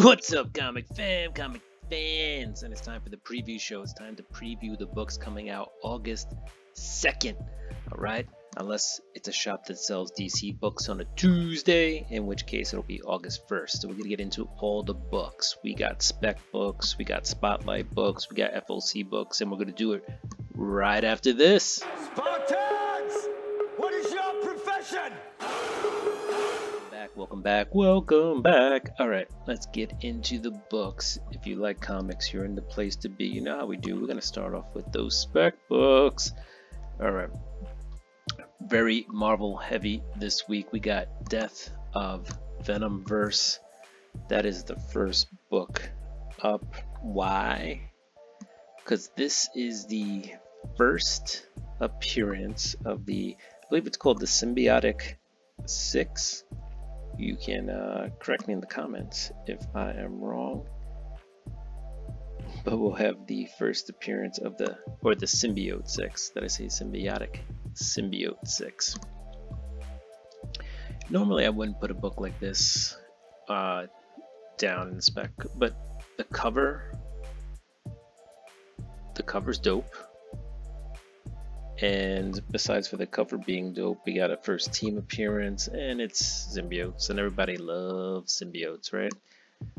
What's up, comic fans? And it's time for the preview show. It's time to preview the books coming out August 2nd. Alright? Unless it's a shop that sells DC books on a Tuesday, in which case it'll be August 1st. So we're going to get into all the books. We got spec books, we got spotlight books, we got FOC books, and we're going to do it right after this. Spartans! What is your profession? Welcome back. All right, let's get into the books. If you like comics, you're in the place to be. You know how we do. We're gonna start off with those spec books. All right, very Marvel heavy this week. We got Death of Venomverse. That is the first book up. Why? Because this is the first appearance of the, I believe it's called the Symbiotic 6. You can correct me in the comments if I am wrong, but we'll have the first appearance of the Symbiote 6. Did I say Symbiotic? Symbiote 6. Normally I wouldn't put a book like this down in spec, but the cover's dope. And besides for the cover being dope, we got a first team appearance, and it's symbiotes, and everybody loves symbiotes, right?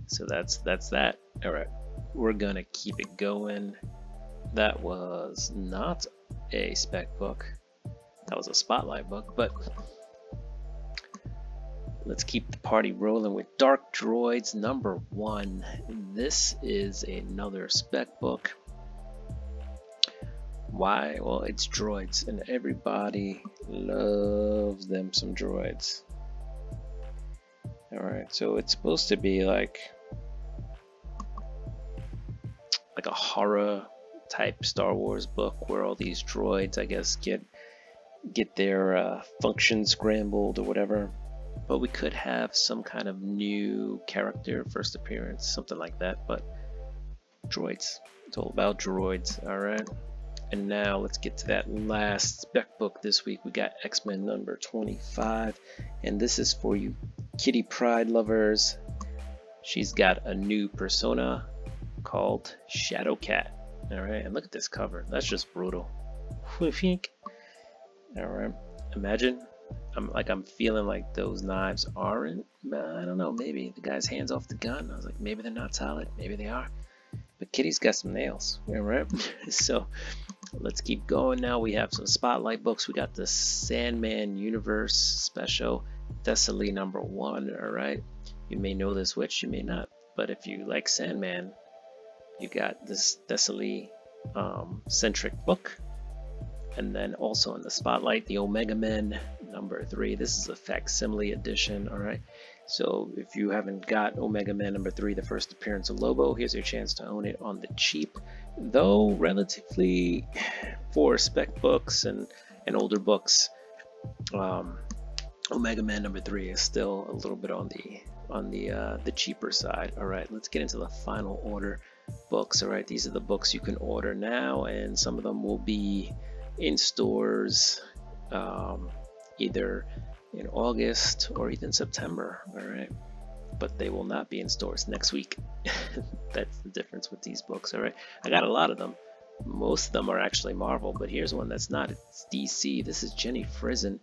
So that's that. All right, we're gonna keep it going. That was not a spec book, that was a spotlight book, but let's keep the party rolling with Dark Droids #1. This is another spec book. Why? Well, it's droids, and everybody loves them some droids. Alright, so it's supposed to be like a horror type Star Wars book where all these droids, I guess, get their function scrambled or whatever. But we could have some kind of new character, first appearance, something like that. But droids, it's all about droids. Alright. And now let's get to that last spec book this week. We got X-Men #25, and this is for you Kitty Pryde lovers. She's got a new persona called Shadowcat. All right, and look at this cover. That's just brutal. All right, imagine I'm feeling like those knives aren't. I don't know. Maybe the guy's hands off the gun. I was like, maybe they're not solid. Maybe they are. But Kitty's got some nails, all right? So let's keep going now. We have some spotlight books. We got the Sandman Universe Special, Thessaly #1, all right? You may know this witch, you may not. But if you like Sandman, you got this Thessaly centric book. And then also in the spotlight, the Omega Men #3. This is a facsimile edition, all right? So if you haven't got Omega Man #3, the first appearance of Lobo, here's your chance to own it on the cheap. Though relatively for spec books and older books, Omega Man #3 is still a little bit on the cheaper side. All right, let's get into the final order books. All right, these are the books you can order now, and some of them will be in stores either in August or even September. All right, but they will not be in stores next week. That's the difference with these books. All right, I got a lot of them. Most of them are actually Marvel, but here's one that's not. It's DC. This is Jenny Frison.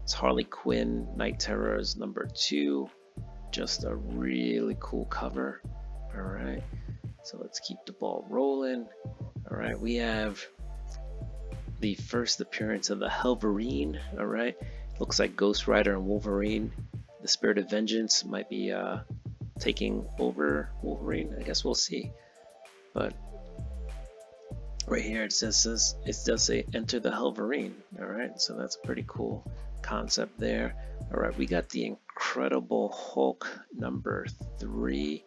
It's Harley Quinn Night Terrors #2. Just a really cool cover. All right, so let's keep the ball rolling. All right, we have the first appearance of the Helverine. All right, looks like Ghost Rider and Wolverine. The Spirit of Vengeance might be taking over Wolverine. I guess we'll see. But right here it does say enter the Helverine. All right, so that's a pretty cool concept there. All right, we got the Incredible Hulk #3.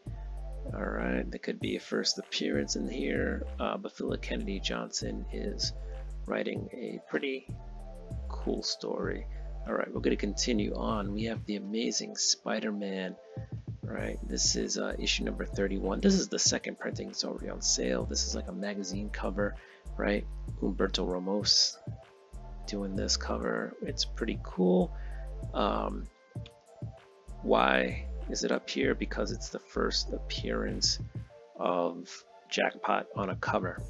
All right, that could be a first appearance in here. But Philip Kennedy Johnson is writing a pretty cool story. All right, we're going to continue on. We have the Amazing Spider-Man. Right, this is issue #31. This is the second printing. It's already on sale. This is like a magazine cover, right? Humberto Ramos doing this cover. It's pretty cool. Why is it up here? Because it's the first appearance of Jackpot on a cover.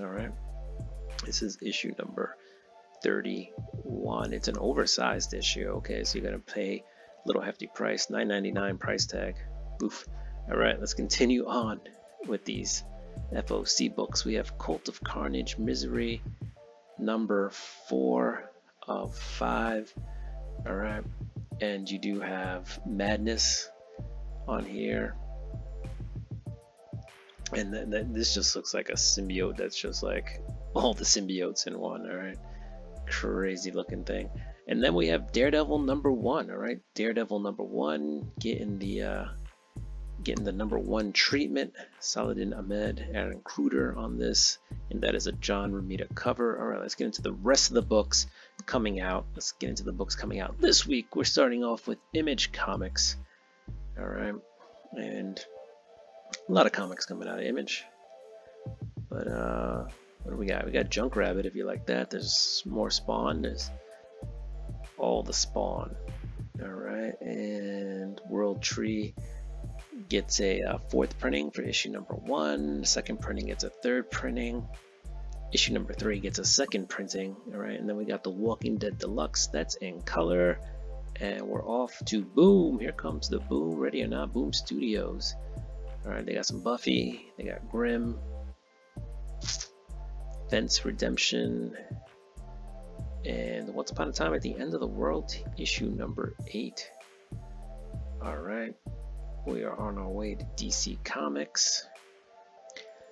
All right, this is issue number 31. It's an oversized issue. Okay, so you're gonna pay a little hefty price, $9.99 price tag. Oof. All right, let's continue on with these FOC books. We have Cult of Carnage Misery, number 4 of 5. All right, and you do have Madness on here, and then this just looks like a symbiote that's just like all the symbiotes in one. All right, crazy looking thing. And then we have Daredevil number 1. All right, Daredevil number 1 getting the number 1 treatment. Saladin Ahmed, Aaron Kruger on this, and that is a John Romita cover. All right, let's get into the rest of the books coming out. Let's get into the books coming out this week. We're starting off with Image Comics. All right, and a lot of comics coming out of Image. But what do we got? We got Junkrabbit if you like that. There's more Spawn. There's all the Spawn. All right, and World Tree gets a 4th printing for issue number 1. The 2nd printing gets a 3rd printing. Issue number 3 gets a 2nd printing. All right, and then we got the Walking Dead Deluxe. That's in color, and we're off to Boom. Here comes the Boom, Ready or Not Boom Studios. All right, they got some Buffy. They got Grimm, Fence Redemption, and Once Upon a Time at the End of the World, issue number 8. All right. We are on our way to DC Comics.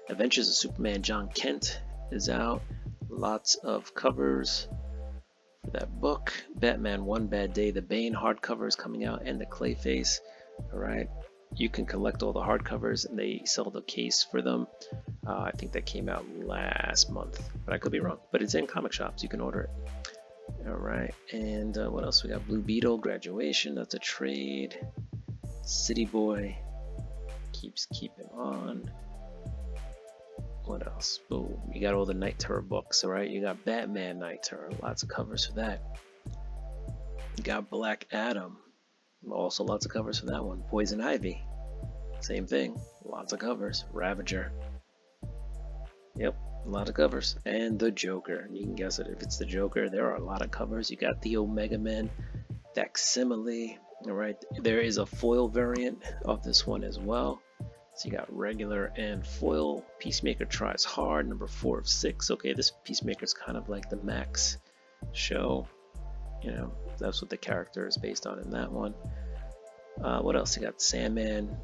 Adventures of Superman John Kent is out. Lots of covers for that book. Batman One Bad Day, the Bane hardcover is coming out, and the Clayface. All right, you can collect all the hardcovers, and they sell the case for them. I think that came out last month, but I could be wrong. But it's in comic shops. You can order it. All right, and what else? We got Blue Beetle Graduation. That's a trade. City Boy keeps keeping on. What else? Boom. You got all the Night Terror books, alright? You got Batman Night Terror, lots of covers for that. You got Black Adam, also lots of covers for that one. Poison Ivy, same thing, lots of covers. Ravager, yep, a lot of covers. And the Joker, you can guess it if it's the Joker. There are a lot of covers. You got the Omega Man facsimile. Alright, there is a foil variant of this one as well. So you got regular and foil. Peacemaker Tries Hard, number 4 of 6. Okay, this Peacemaker is kind of like the Max show. You know, that's what the character is based on in that one. What else? You got Sandman,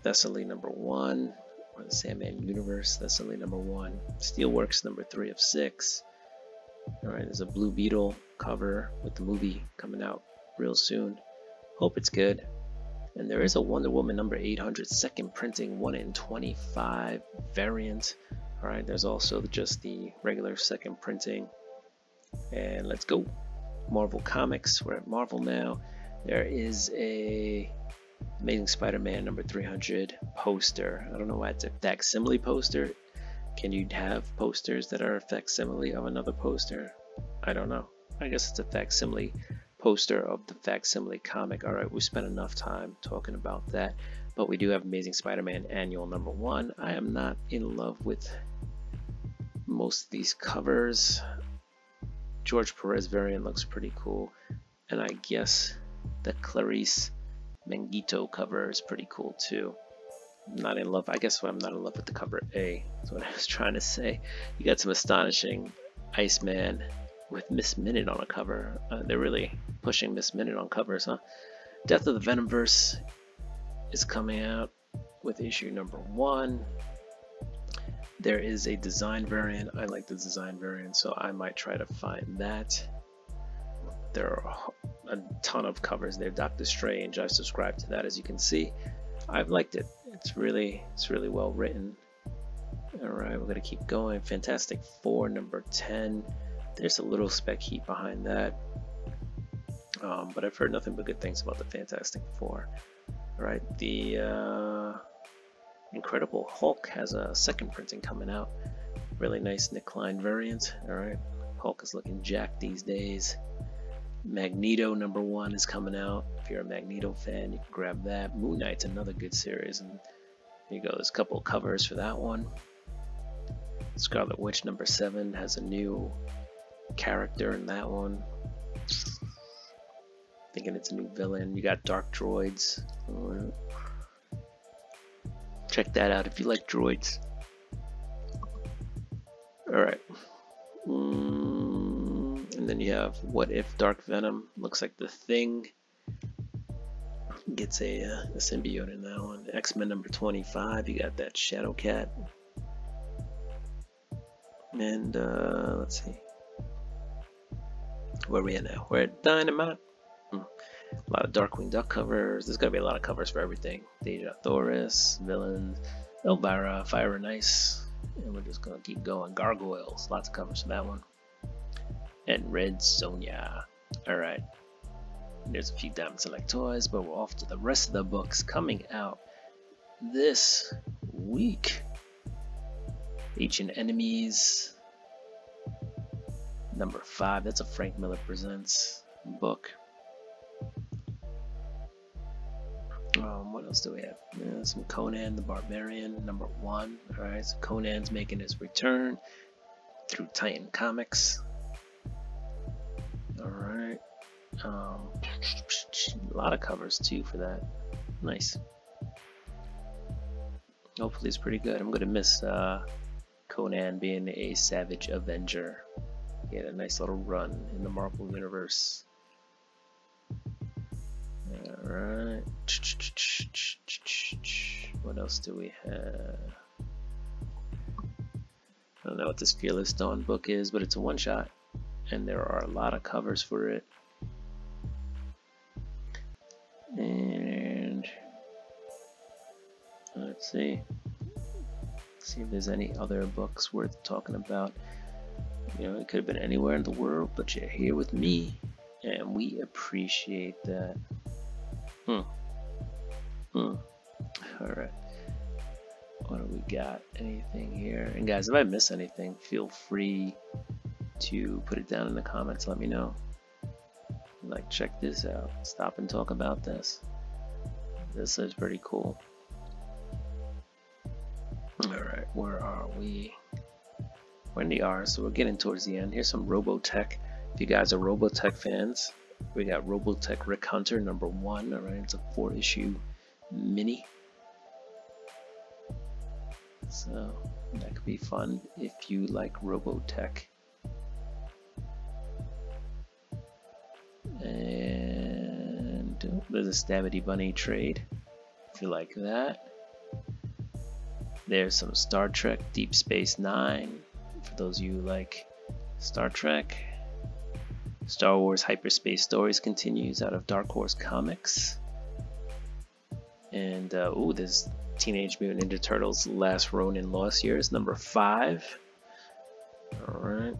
Thessaly number 1, or the Sandman Universe, Thessaly number 1. Steelworks number 3 of 6. Alright, there's a Blue Beetle cover with the movie coming out real soon. Hope it's good. And there is a Wonder Woman number 800 2nd printing, 1 in 25 variant. All right, there's also just the regular 2nd printing. And let's go. Marvel Comics. We're at Marvel now. There is a Amazing Spider-Man number 300 poster. I don't know why it's a facsimile poster. Can you have posters that are a facsimile of another poster? I don't know. I guess it's a facsimile poster of the facsimile comic. All right, we spent enough time talking about that, but we do have Amazing Spider-Man Annual number 1. I am not in love with most of these covers. George Perez variant looks pretty cool, and I guess the Clarice Mangito cover is pretty cool too. I'm not in love. I guess I'm not in love with the cover A. That's what I was trying to say. You got some astonishing Iceman with Miss Minute on a cover. They're really pushing Miss Minute on covers, huh? Death of the Venomverse is coming out with issue number 1. There is a design variant. I like the design variant, so I might try to find that. There are a ton of covers there. Doctor Strange, I subscribe to that, as you can see. I've liked it. It's really well written. All right, we're gonna keep going. Fantastic Four number 10. There's a little spec heat behind that, but I've heard nothing but good things about the Fantastic Four. All right, the Incredible Hulk has a 2nd printing coming out. Really nice Nick Klein variant. All right, Hulk is looking jacked these days. Magneto #1 is coming out. If you're a Magneto fan, you can grab that. Moon Knight's another good series, and here you go. There's a couple of covers for that one. Scarlet Witch #7 has a new character in that one. Thinking it's a new villain. You got Dark Droids. Check that out if you like droids. Alright. And then you have What If Dark Venom. Looks like the Thing gets a symbiote in that one. X-Men #25. You got that Shadow Cat. And let's see. Where are we at now? We're at Dynamite. A lot of Darkwing Duck covers. There's gonna be a lot of covers for everything. Deja Thoris, Villains, Elvira, Fire and Ice, and we're just gonna keep going. Gargoyles, lots of covers for that one. And Red Sonja. All right. There's a few Diamond Select toys, but we're off to the rest of the books coming out this week. Ancient Enemies #5. That's a Frank Miller Presents book. What else do we have? Some Conan the Barbarian #1. Alright, so Conan's making his return through Titan Comics. Alright. A lot of covers too for that. Nice. Hopefully it's pretty good. I'm gonna miss Conan being a savage Avenger. He had a nice little run in the Marvel Universe. Alright. What else do we have? I don't know what this Fearless Dawn book is, but it's a one-shot, and there are a lot of covers for it. And let's see if there's any other books worth talking about. You know, it could have been anywhere in the world, but you're here with me, and we appreciate that. Alright. What do we got? Anything here? And guys, if I miss anything, feel free to put it down in the comments. Let me know. Like, check this out. Stop and talk about this. This is pretty cool. Alright, where are we? We're in the R, so we're getting towards the end. Here's some Robotech. If you guys are Robotech fans, we got Robotech Rick Hunter #1. Alright, it's a 4-issue mini. So that could be fun if you like Robotech. And there's a Stabity Bunny trade if you like that. There's some Star Trek Deep Space Nine for those of you who like Star Trek. Star Wars Hyperspace Stories continues out of Dark Horse Comics. And there's Teenage Mutant Ninja Turtles Last Ronin Lost Years #5. Alright.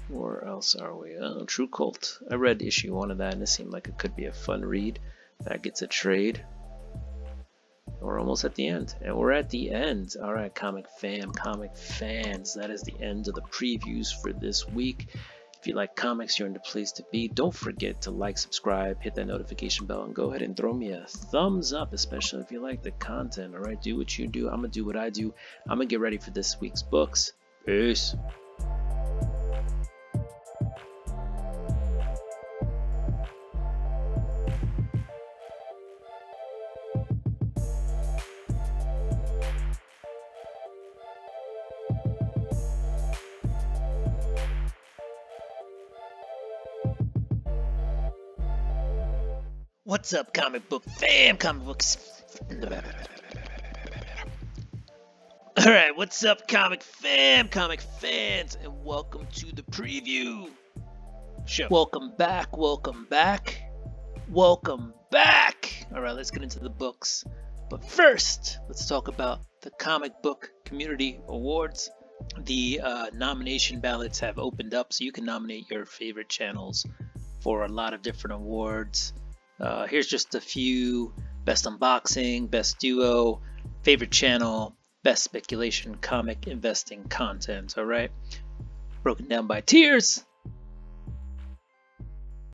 Where else are we? Oh, True Cult. I read issue 1 of that and it seemed like it could be a fun read. That gets a trade. We're almost at the end. And we're at the end. Alright, comic fans. That is the end of the previews for this week. If you like comics, you're in the place to be. Don't forget to like, subscribe, hit that notification bell, and go ahead and throw me a thumbs up, especially if you like the content. Alright, do what you do. I'm going to do what I do. I'm going to get ready for this week's books. Peace. What's up, comic book fam? Comic books. Alright, what's up, comic fam? Comic fans, and welcome to the preview show. Welcome back, welcome back, welcome back. Alright, let's get into the books. But first, let's talk about the Comic Book Community Awards. The nomination ballots have opened up, so you can nominate your favorite channels for a lot of different awards. Here's just a few: best unboxing, best duo, favorite channel, best speculation, comic investing content. All right, broken down by tiers.